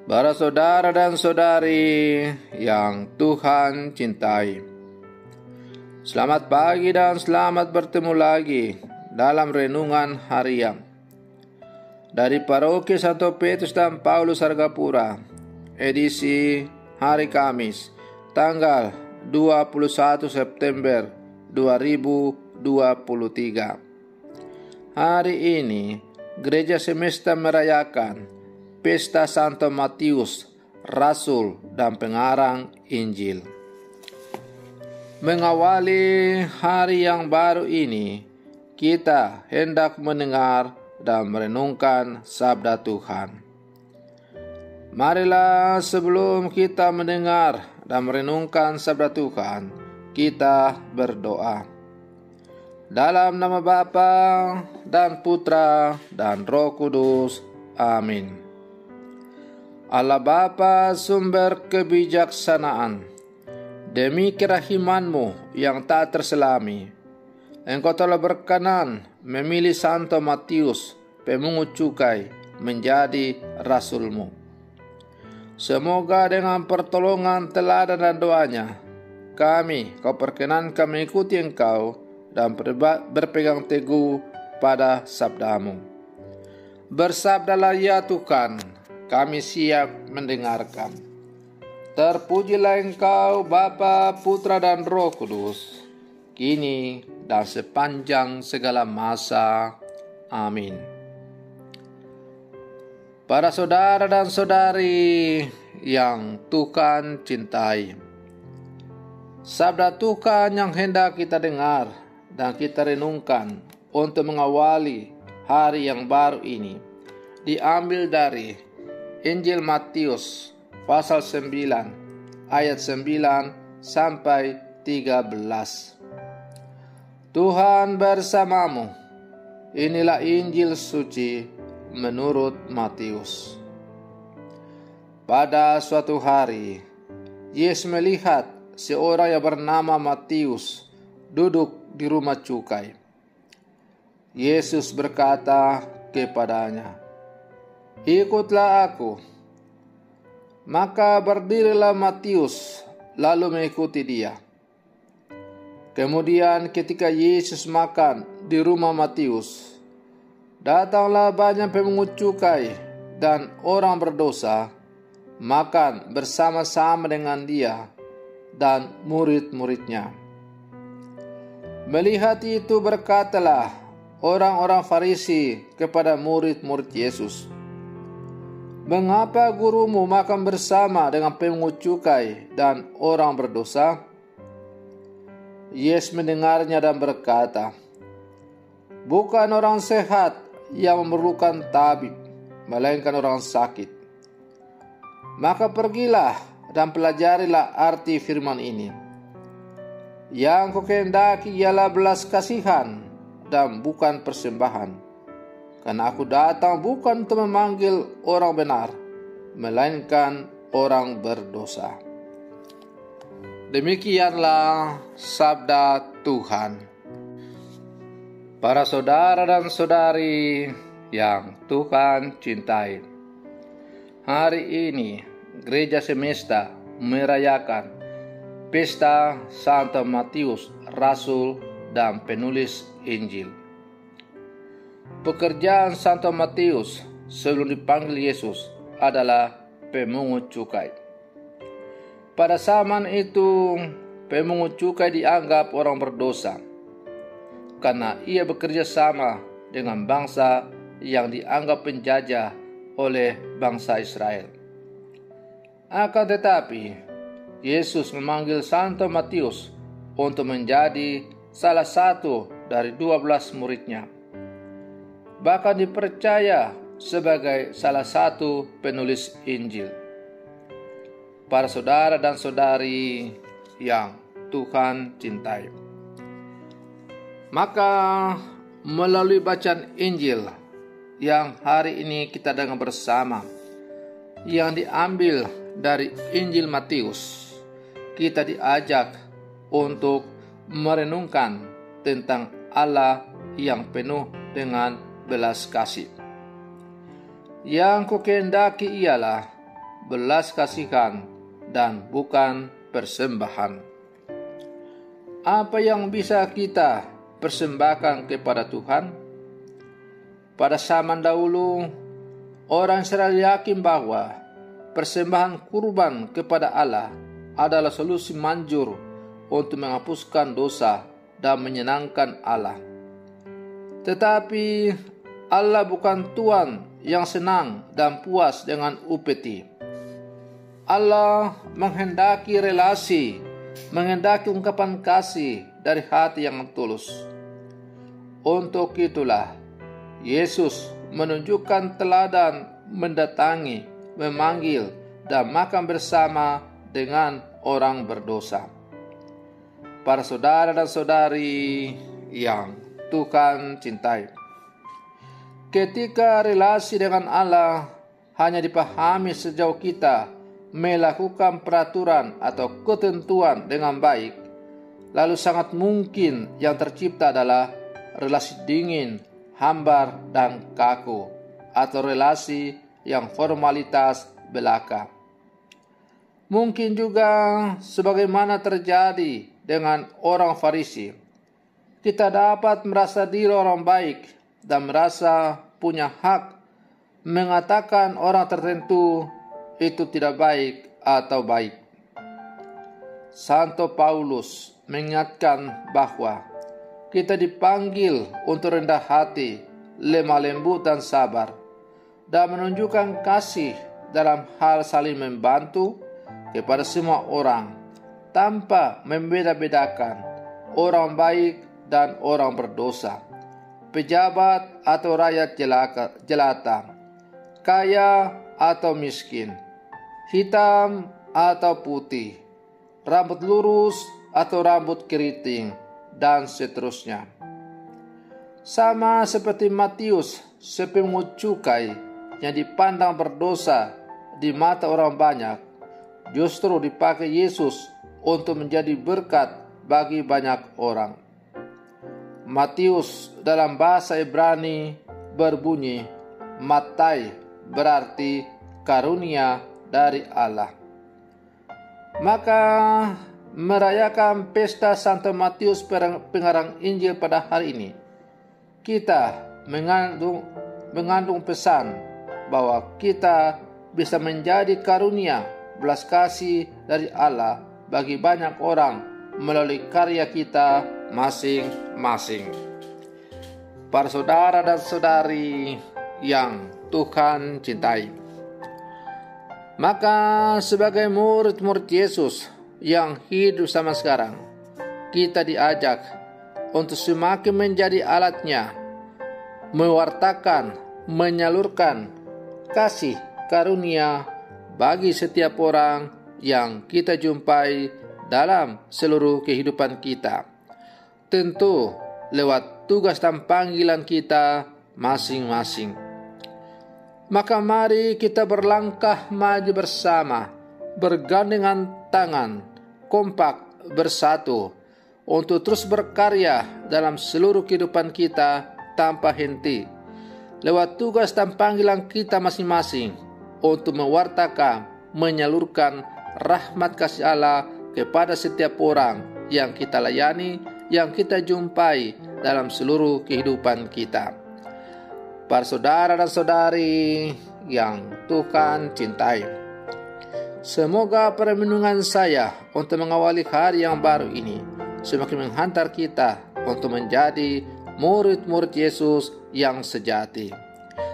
Para saudara dan saudari yang Tuhan cintai, selamat pagi dan selamat bertemu lagi dalam renungan harian dari Paroki Santo Petrus dan Paulus Argapura, edisi hari Kamis, tanggal 21 September 2023. Hari ini Gereja Semesta merayakan Pesta Santo Matius, Rasul dan Pengarang Injil. Mengawali hari yang baru ini, kita hendak mendengar dan merenungkan sabda Tuhan. Marilah sebelum kita mendengar dan merenungkan sabda Tuhan, kita berdoa. Dalam nama Bapa dan Putra dan Roh Kudus. Amin. Allah Bapa, sumber kebijaksanaan, demi kerahiman-Mu yang tak terselami, Engkau telah berkenan memilih Santo Matius, pemungut cukai, menjadi Rasul-Mu. Semoga dengan pertolongan teladan dan doanya, Kau perkenankan mengikuti Engkau dan berpegang teguh pada sabda-Mu. Bersabdalah ya Tuhan, kami siap mendengarkan. Terpujilah Engkau Bapa, Putra dan Roh Kudus, kini dan sepanjang segala masa. Amin. Para saudara dan saudari yang Tuhan cintai, sabda Tuhan yang hendak kita dengar dan kita renungkan untuk mengawali hari yang baru ini diambil dari Injil Matius pasal 9 ayat 9 sampai 13. Tuhan bersamamu. Inilah Injil suci menurut Matius. Pada suatu hari, Yesus melihat seorang yang bernama Matius duduk di rumah cukai. Yesus berkata kepadanya, "Ikutlah aku." Maka berdirilah Matius lalu mengikuti dia. Kemudian ketika Yesus makan di rumah Matius, datanglah banyak pemungut cukai dan orang berdosa makan bersama-sama dengan dia dan murid-muridnya. Melihat itu berkatalah orang-orang Farisi kepada murid-murid Yesus, "Mengapa gurumu makan bersama dengan pemungut cukai dan orang berdosa?" Yesus mendengarnya dan berkata, "Bukan orang sehat yang memerlukan tabib, melainkan orang sakit. Maka pergilah dan pelajarilah arti firman ini. Yang kukehendaki ialah belas kasihan dan bukan persembahan. Karena aku datang bukan untuk memanggil orang benar, melainkan orang berdosa." Demikianlah sabda Tuhan. Para saudara dan saudari yang Tuhan cintai, hari ini Gereja Semesta merayakan Pesta Santo Matius, Rasul dan Penulis Injil. Pekerjaan Santo Matius sebelum dipanggil Yesus adalah pemungut cukai. Pada zaman itu, pemungut cukai dianggap orang berdosa karena ia bekerja sama dengan bangsa yang dianggap penjajah oleh bangsa Israel. Akan tetapi, Yesus memanggil Santo Matius untuk menjadi salah satu dari 12 muridnya. Bahkan dipercaya sebagai salah satu penulis Injil. Para saudara dan saudari yang Tuhan cintai, maka melalui bacaan Injil yang hari ini kita dengar bersama, yang diambil dari Injil Matius, kita diajak untuk merenungkan tentang Allah yang penuh dengan belas kasih. Yang kukehendaki ialah belas kasihan, dan bukan persembahan. Apa yang bisa kita persembahkan kepada Tuhan? Pada zaman dahulu, orang Israel yakin bahwa persembahan kurban kepada Allah adalah solusi manjur untuk menghapuskan dosa dan menyenangkan Allah. Tetapi Allah bukan Tuhan yang senang dan puas dengan upeti. Allah menghendaki relasi, menghendaki ungkapan kasih dari hati yang tulus. Untuk itulah Yesus menunjukkan teladan mendatangi, memanggil, dan makan bersama dengan orang berdosa. Para saudara dan saudari yang Tuhan cintai, ketika relasi dengan Allah hanya dipahami sejauh kita melakukan peraturan atau ketentuan dengan baik, lalu sangat mungkin yang tercipta adalah relasi dingin, hambar, dan kaku, atau relasi yang formalitas belaka. Mungkin juga sebagaimana terjadi dengan orang Farisi, kita dapat merasa diri orang baik dan merasa punya hak mengatakan orang tertentu itu tidak baik atau baik. Santo Paulus mengingatkan bahwa kita dipanggil untuk rendah hati, lemah lembut, dan sabar, dan menunjukkan kasih dalam hal saling membantu kepada semua orang, tanpa membeda-bedakan orang baik dan orang berdosa, pejabat atau rakyat jelata, kaya atau miskin, hitam atau putih, rambut lurus atau rambut keriting, dan seterusnya. Sama seperti Matius, sepungut cukai yang dipandang berdosa di mata orang banyak, justru dipakai Yesus untuk menjadi berkat bagi banyak orang. Matius dalam bahasa Ibrani berbunyi Matai, berarti karunia dari Allah. Maka merayakan pesta Santo Matius pengarang Injil pada hari ini, kita mengandung pesan bahwa kita bisa menjadi karunia belas kasih dari Allah bagi banyak orang melalui karya kita masing-masing. Para saudara dan saudari yang Tuhan cintai, maka sebagai murid-murid Yesus yang hidup sama sekarang, kita diajak untuk semakin menjadi alatnya, mewartakan, menyalurkan kasih karunia bagi setiap orang yang kita jumpai dalam seluruh kehidupan kita, tentu lewat tugas dan panggilan kita masing-masing. Maka mari kita berlangkah maju bersama, bergandengan tangan, kompak bersatu, untuk terus berkarya dalam seluruh kehidupan kita tanpa henti, lewat tugas dan panggilan kita masing-masing, untuk mewartakan, menyalurkan rahmat kasih Allah kepada setiap orang yang kita layani, yang kita jumpai dalam seluruh kehidupan kita. Para saudara dan saudari yang Tuhan cintai, semoga permenungan saya untuk mengawali hari yang baru ini semakin menghantar kita untuk menjadi murid-murid Yesus yang sejati.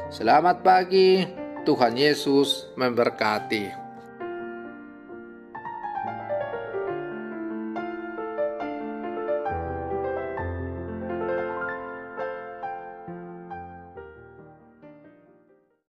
Selamat pagi, Tuhan Yesus memberkati.